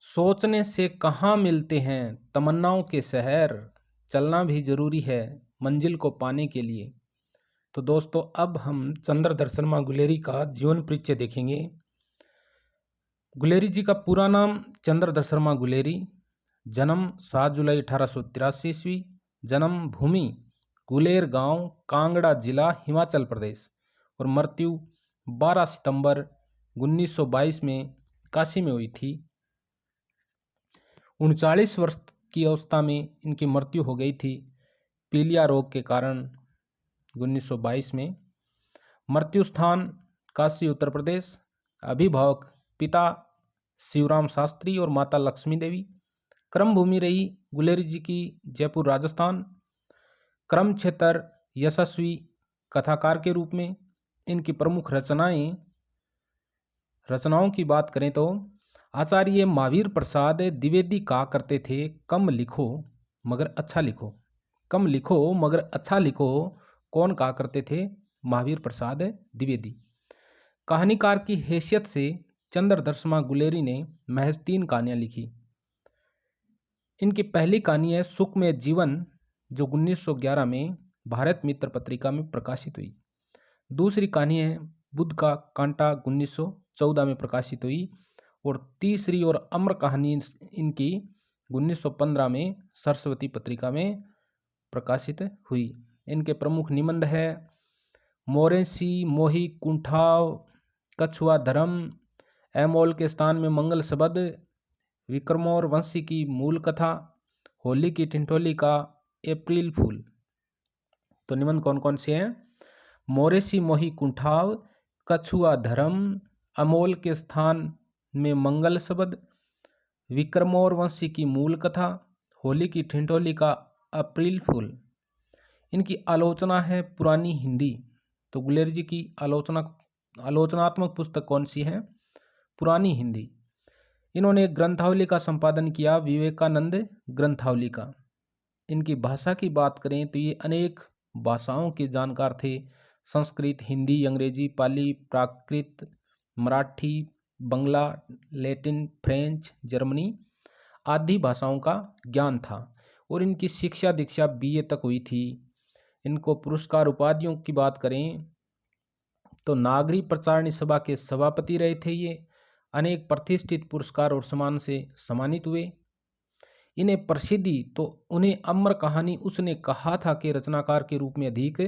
सोचने से कहाँ मिलते हैं तमन्नाओं के शहर, चलना भी जरूरी है मंजिल को पाने के लिए। तो दोस्तों, अब हम चंद्रधर शर्मा गुलेरी का जीवन परिचय देखेंगे। गुलेरी जी का पूरा नाम चंद्रधर शर्मा गुलेरी, जन्म 7 जुलाई 1883 ईस्वी, जन्म भूमि गुलेर गांव, कांगड़ा जिला, हिमाचल प्रदेश, और मृत्यु 12 सितंबर 1922 में काशी में हुई थी। 39 वर्ष की अवस्था में इनकी मृत्यु हो गई थी पीलिया रोग के कारण 1922 में। मृत्यु स्थान काशी उत्तर प्रदेश। अभिभावक पिता शिवराम शास्त्री और माता लक्ष्मी देवी। क्रम भूमि रही गुलेरी जी की जयपुर राजस्थान। क्रम क्षेत्र यशस्वी कथाकार के रूप में। इनकी प्रमुख रचनाओं की बात करें तो आचार्य महावीर प्रसाद द्विवेदी कहा करते थे, कम लिखो मगर अच्छा लिखो। कम लिखो मगर अच्छा लिखो कौन कहा करते थे? महावीर प्रसाद द्विवेदी। कहानीकार की हैसियत से चंद्रधर शर्मा गुलेरी ने महज 3 कहानियां लिखी। इनकी पहली कहानी है सुखमय जीवन, जो 1911 में भारत मित्र पत्रिका में प्रकाशित हुई। दूसरी कहानी है बुद्ध का कांटा, 1914 में प्रकाशित हुई। और तीसरी और अमर कहानी इनकी 1915 में सरस्वती पत्रिका में प्रकाशित हुई। इनके प्रमुख निबंध है मोरेसी मोही कुंठाव, कछुआ धर्म, एमोल के स्थान में मंगल शब्द, विक्रमोर वंशी की मूल कथा, होली की ठिठोली का अप्रैल फूल। तो निबंध कौन कौन से हैं? मोरेसी मोही कुंठाव, कछुआ धर्म, अमोल के स्थान में मंगल शब्द, विक्रमोर वंशी की मूल कथा, होली की ठिठोली का अप्रैल फूल। इनकी आलोचना है पुरानी हिंदी। तो गुलेरी जी की आलोचनात्मक पुस्तक कौन सी है? पुरानी हिंदी। इन्होंने एक ग्रंथावली का संपादन किया, विवेकानंद ग्रंथावली का। इनकी भाषा की बात करें तो ये अनेक भाषाओं के जानकार थे। संस्कृत, हिंदी, अंग्रेजी, पाली, प्राकृत, मराठी, बंगला, लैटिन, फ्रेंच, जर्मनी आदि भाषाओं का ज्ञान था। और इनकी शिक्षा दीक्षा बीए तक हुई थी। इनको पुरस्कार उपाधियों की बात करें तो नागरिक प्रचारणी सभा के सभापति रहे थे ये। अनेक प्रतिष्ठित पुरस्कार और सम्मान से सम्मानित हुए। इन्हें प्रसिद्धि तो उन्हें अमर कहानी उसने कहा था के रचनाकार के रूप में अधिक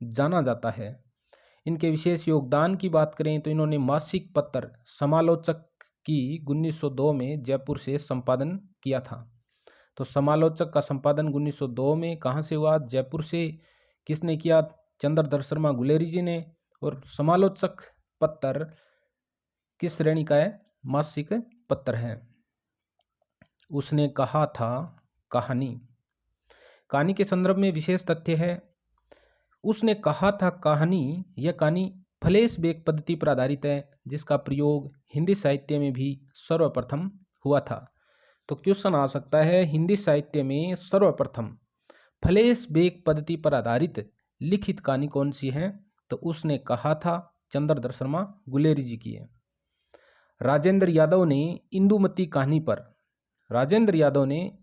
जाना जाता है। इनके विशेष योगदान की बात करें तो इन्होंने मासिक पत्र समालोचक की 1902 में जयपुर से संपादन किया था। तो समालोचक का संपादन 1902 में कहाँ से हुआ? जयपुर से। किसने किया? चंद्रधर शर्मा गुलेरी जी ने। और समालोचक पत्र किस श्रेणी का है? मासिक पत्र है। उसने कहा था कहानी। कहानी के संदर्भ में विशेष तथ्य है, उसने कहा था कहानी। यह कहानी फ्लैशबैक पद्धति पर आधारित है, जिसका प्रयोग हिंदी साहित्य में भी सर्वप्रथम हुआ था। तो क्वेश्चन आ सकता है, हिंदी साहित्य में सर्वप्रथम फ्लैशबैक पद्धति पर आधारित लिखित कहानी कौन सी है? तो उसने कहा था चंद्रधर शर्मा गुलेरी जी की है। राजेंद्र यादव ने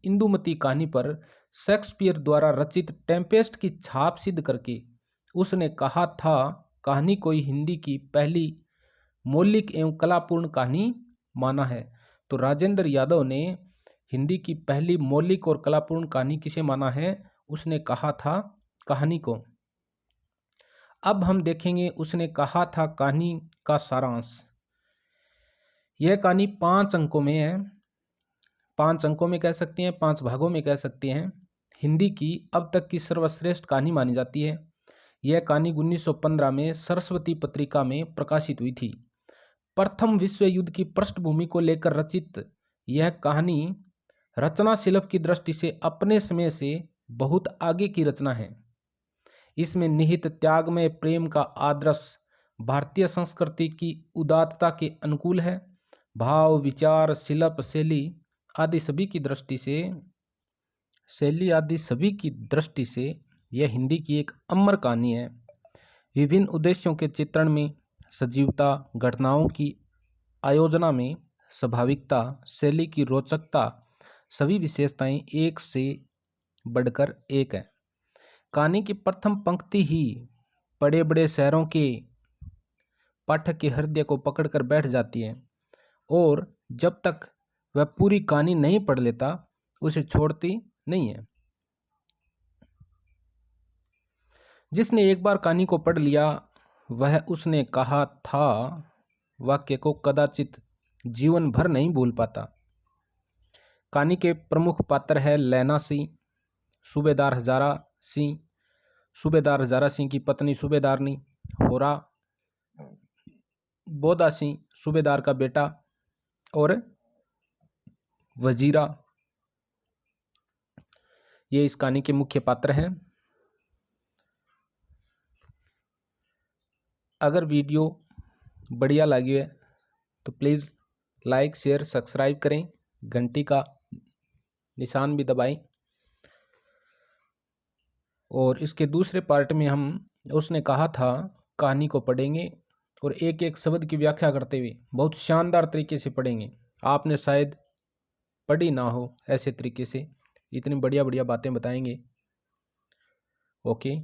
इंदुमती कहानी पर शेक्सपियर द्वारा रचित टेम्पेस्ट की छाप सिद्ध करके उसने कहा था कहानी को हिंदी की पहली मौलिक एवं कलापूर्ण कहानी माना है। तो राजेंद्र यादव ने हिंदी की पहली मौलिक और कलापूर्ण कहानी किसे माना है? उसने कहा था कहानी को। अब हम देखेंगे उसने कहा था कहानी का सारांश। यह कहानी 5 अंकों में है। 5 अंकों में कह सकते हैं, 5 भागों में कह सकते हैं। हिंदी की अब तक की सर्वश्रेष्ठ कहानी मानी जाती है। यह कहानी 1915 में सरस्वती पत्रिका में प्रकाशित हुई थी। प्रथम विश्व युद्ध की पृष्ठभूमि को लेकर रचित यह कहानी रचना शिल्प की दृष्टि से अपने समय से बहुत आगे की रचना है। इसमें निहित त्यागमय प्रेम का आदर्श भारतीय संस्कृति की उदात्तता के अनुकूल है। भाव, विचार, शिल्प, शैली आदि सभी की दृष्टि से यह हिंदी की एक अमर कहानी है। विभिन्न उद्देश्यों के चित्रण में, सजीवता, घटनाओं की आयोजना में स्वाभाविकता, शैली की रोचकता, सभी विशेषताएं एक से बढ़कर एक है। कहानी की प्रथम पंक्ति ही बड़े बड़े शहरों के पाठक के हृदय को पकड़कर बैठ जाती है और जब तक वह पूरी कहानी नहीं पढ़ लेता उसे छोड़ती नहीं है। जिसने एक बार कहानी को पढ़ लिया वह उसने कहा था वाक्य को कदाचित जीवन भर नहीं भूल पाता। कहानी के प्रमुख पात्र है लैला सिंह, सूबेदार हजारा सिंह, सूबेदार हजारा सिंह की पत्नी सूबेदारनी, होरा, बोदा सिंह सूबेदार का बेटा और वजीरा। ये इस कहानी के मुख्य पात्र हैं। अगर वीडियो बढ़िया लगी है तो प्लीज़ लाइक शेयर सब्सक्राइब करें, घंटी का निशान भी दबाएं। और इसके दूसरे पार्ट में हम उसने कहा था कहानी को पढ़ेंगे और एक एक शब्द की व्याख्या करते हुए बहुत शानदार तरीके से पढ़ेंगे। आपने शायद पढ़ी ना हो ऐसे तरीके से, इतनी बढ़िया बढ़िया बातें बताएंगे। ओके।